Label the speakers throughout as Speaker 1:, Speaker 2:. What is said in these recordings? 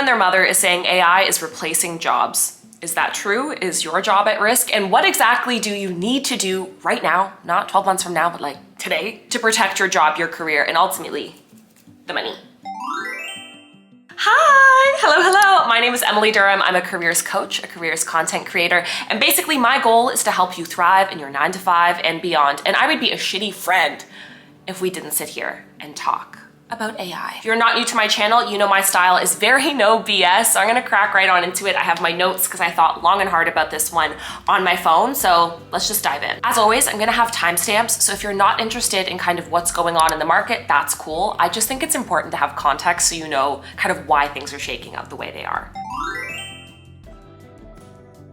Speaker 1: and their mother is saying AI is replacing jobs. Is that true? Is your job at risk? And what exactly do you need to do right now, not 12 months from now, but like today, to protect your job, your career, and ultimately the money? Hi, hello. My name is Emily Durham. I'm a careers coach, a careers content creator, and basically my goal is to help you thrive in your 9 to 5 and beyond. And I would be a shitty friend if we didn't sit here and talk about AI. If you're not new to my channel, you know my style is very no BS, so I'm gonna crack right on into it. I have my notes because I thought long and hard about this one on my phone, so let's just dive in. As always, I'm gonna have timestamps, so if you're not interested in kind of what's going on in the market, that's cool. I just think it's important to have context so you know kind of why things are shaking out the way they are.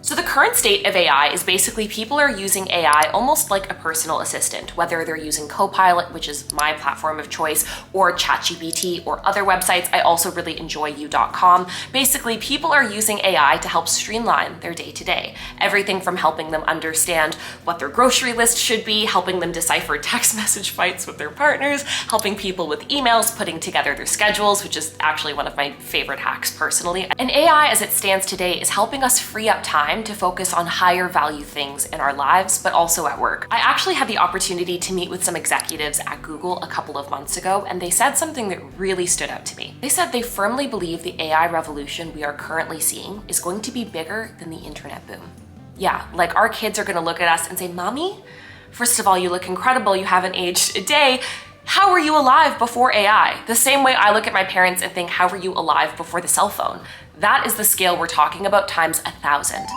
Speaker 1: So the current state of AI is basically people are using AI almost like a personal assistant, whether they're using Copilot, which is my platform of choice, or ChatGPT or other websites. I also really enjoy you.com. Basically, people are using AI to help streamline their day-to-day. Everything from helping them understand what their grocery list should be, helping them decipher text message fights with their partners, helping people with emails, putting together their schedules, which is actually one of my favorite hacks personally. And AI as it stands today is helping us free up time to focus on higher value things in our lives, but also at work. I actually had the opportunity to meet with some executives at Google a couple of months ago, and they said something that really stood out to me. They said they firmly believe the AI revolution we are currently seeing is going to be bigger than the internet boom. Yeah, like our kids are gonna look at us and say, "Mommy, first of all, you look incredible, you haven't aged a day. How were you alive before AI?" The same way I look at my parents and think, how were you alive before the cell phone? That is the scale we're talking about times 1,000.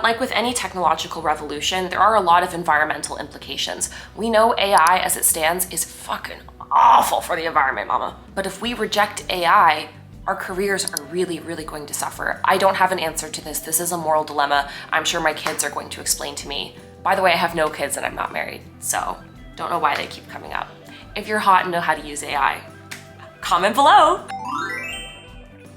Speaker 1: Like with any technological revolution, there are a lot of environmental implications. We know AI as it stands is fucking awful for the environment, mama. But if we reject AI, our careers are really going to suffer. I don't have an answer to this. This is a moral dilemma. I'm sure my kids are going to explain to me. By the way, I have no kids and I'm not married, so don't know why they keep coming up. If you're hot and know how to use AI, comment below.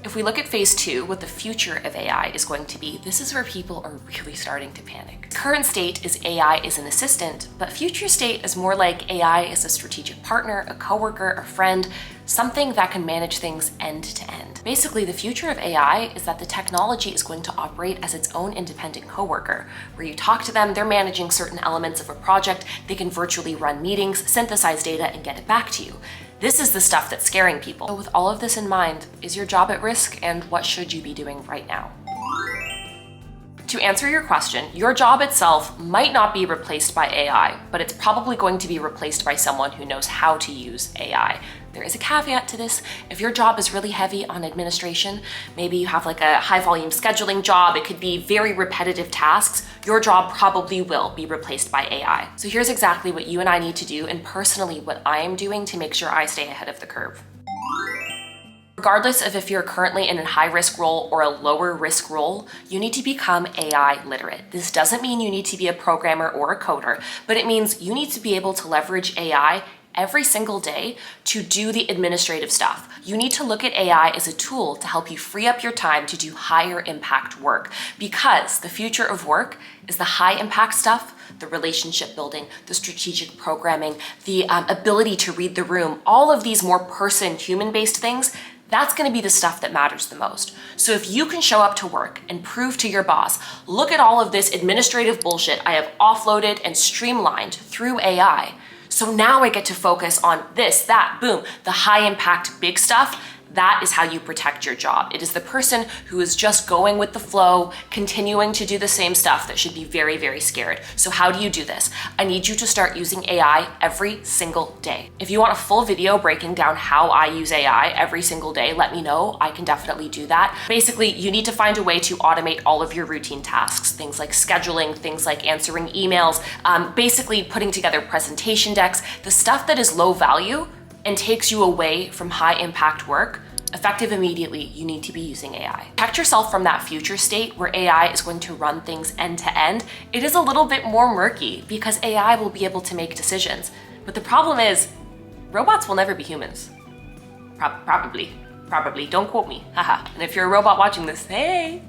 Speaker 1: If we look at phase 2, what the future of AI is going to be, this is where people are really starting to panic. Current state is AI is an assistant, but future state is more like AI is a strategic partner, a coworker, a friend, something that can manage things end to end. Basically, the future of AI is that the technology is going to operate as its own independent coworker, where you talk to them, they're managing certain elements of a project, they can virtually run meetings, synthesize data, and get it back to you. This is the stuff that's scaring people. So with all of this in mind, is your job at risk, and what should you be doing right now? To answer your question, your job itself might not be replaced by AI, but it's probably going to be replaced by someone who knows how to use AI. There is a caveat to this. If your job is really heavy on administration, maybe you have like a high volume scheduling job, it could be very repetitive tasks, your job probably will be replaced by AI. So here's exactly what you and I need to do, and personally what I am doing to make sure I stay ahead of the curve. Regardless of if you're currently in a high-risk role or a lower-risk role, you need to become AI literate. This doesn't mean you need to be a programmer or a coder, but it means you need to be able to leverage AI every single day to do the administrative stuff. You need to look at AI as a tool to help you free up your time to do higher impact work, because the future of work is the high impact stuff, the relationship building, the strategic programming, the ability to read the room, all of these more human-based things. That's gonna be the stuff that matters the most. So if you can show up to work and prove to your boss, look at all of this administrative bullshit I have offloaded and streamlined through AI, so now I get to focus on this, that, boom, the high impact big stuff. That is how you protect your job. It is the person who is just going with the flow, continuing to do the same stuff that should be very scared. So how do you do this? I need you to start using AI every single day. If you want a full video breaking down how I use AI every single day, let me know. I can definitely do that. Basically, you need to find a way to automate all of your routine tasks, things like scheduling, things like answering emails, basically putting together presentation decks, the stuff that is low value and takes you away from high impact work. Effective immediately, you need to be using AI. Protect yourself from that future state where AI is going to run things end to end. It is a little bit more murky because AI will be able to make decisions. But the problem is, robots will never be humans. Probably. Don't quote me, haha. And if you're a robot watching this, hey,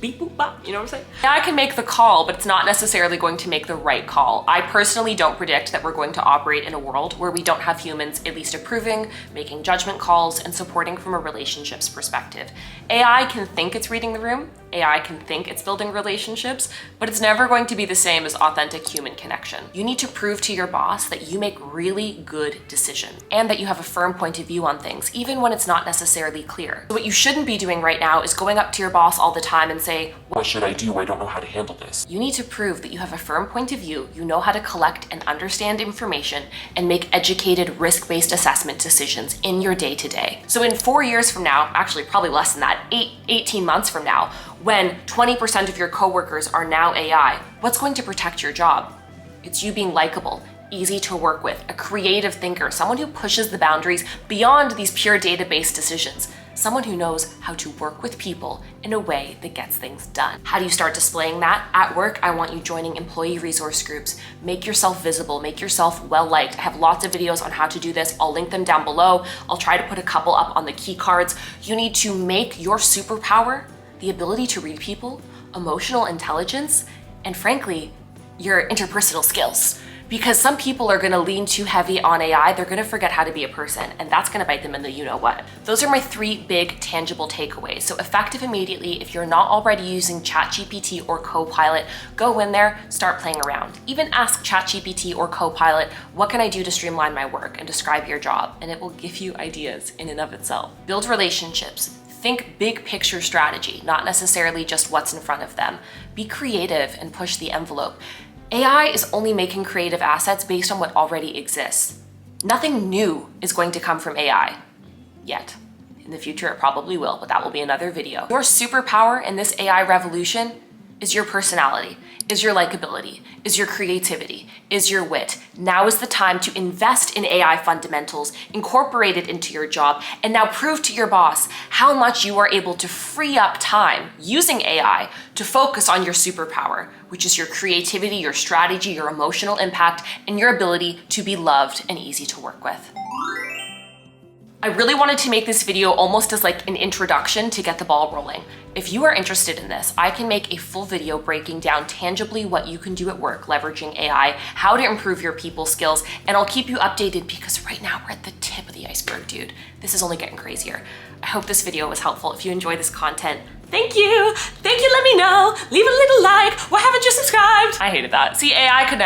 Speaker 1: beep, boop, bop, you know what I'm saying? AI can make the call, but it's not necessarily going to make the right call. I personally don't predict that we're going to operate in a world where we don't have humans at least approving, making judgment calls, and supporting from a relationships perspective. AI can think it's reading the room, AI can think it's building relationships, but it's never going to be the same as authentic human connection. You need to prove to your boss that you make really good decisions and that you have a firm point of view on things, even when it's not necessarily clear. So what you shouldn't be doing right now is going up to your boss all the time and say, "What should I do? I don't know how to handle this." You need to prove that you have a firm point of view, you know how to collect and understand information, and make educated, risk-based assessment decisions in your day-to-day. So in 4 years from now, actually probably less than that, 18 months from now, when 20% of your coworkers are now AI, what's going to protect your job? It's you being likable, easy to work with, a creative thinker, someone who pushes the boundaries beyond these pure database decisions, someone who knows how to work with people in a way that gets things done. How do you start displaying that? At work, I want you joining employee resource groups. Make yourself visible, make yourself well-liked. I have lots of videos on how to do this. I'll link them down below. I'll try to put a couple up on the key cards. You need to make your superpower the ability to read people, emotional intelligence, and frankly, your interpersonal skills. Because some people are gonna lean too heavy on AI, they're gonna forget how to be a person, and that's gonna bite them in the you-know-what. Those are my 3 big tangible takeaways. So effective immediately, if you're not already using ChatGPT or Copilot, go in there, start playing around. Even ask ChatGPT or Copilot, what can I do to streamline my work, and describe your job, and it will give you ideas in and of itself. Build relationships. Think big picture strategy, not necessarily just what's in front of them. Be creative and push the envelope. AI is only making creative assets based on what already exists. Nothing new is going to come from AI yet. In the future, it probably will, but that will be another video. Your superpower in this AI revolution is your personality, is your likability, is your creativity, is your wit. Now is the time to invest in AI fundamentals, incorporate it into your job, and now prove to your boss how much you are able to free up time using AI to focus on your superpower, which is your creativity, your strategy, your emotional impact, and your ability to be loved and easy to work with. I really wanted to make this video almost as like an introduction to get the ball rolling. If you are interested in this, I can make a full video breaking down tangibly what you can do at work leveraging AI, how to improve your people skills, and I'll keep you updated because right now we're at the tip of the iceberg, dude. This is only getting crazier. I hope this video was helpful. If you enjoy this content, thank you. Thank you, let me know. Leave a little like. Why haven't you subscribed? I hated that. See, AI could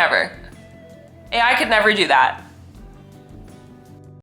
Speaker 1: never do that.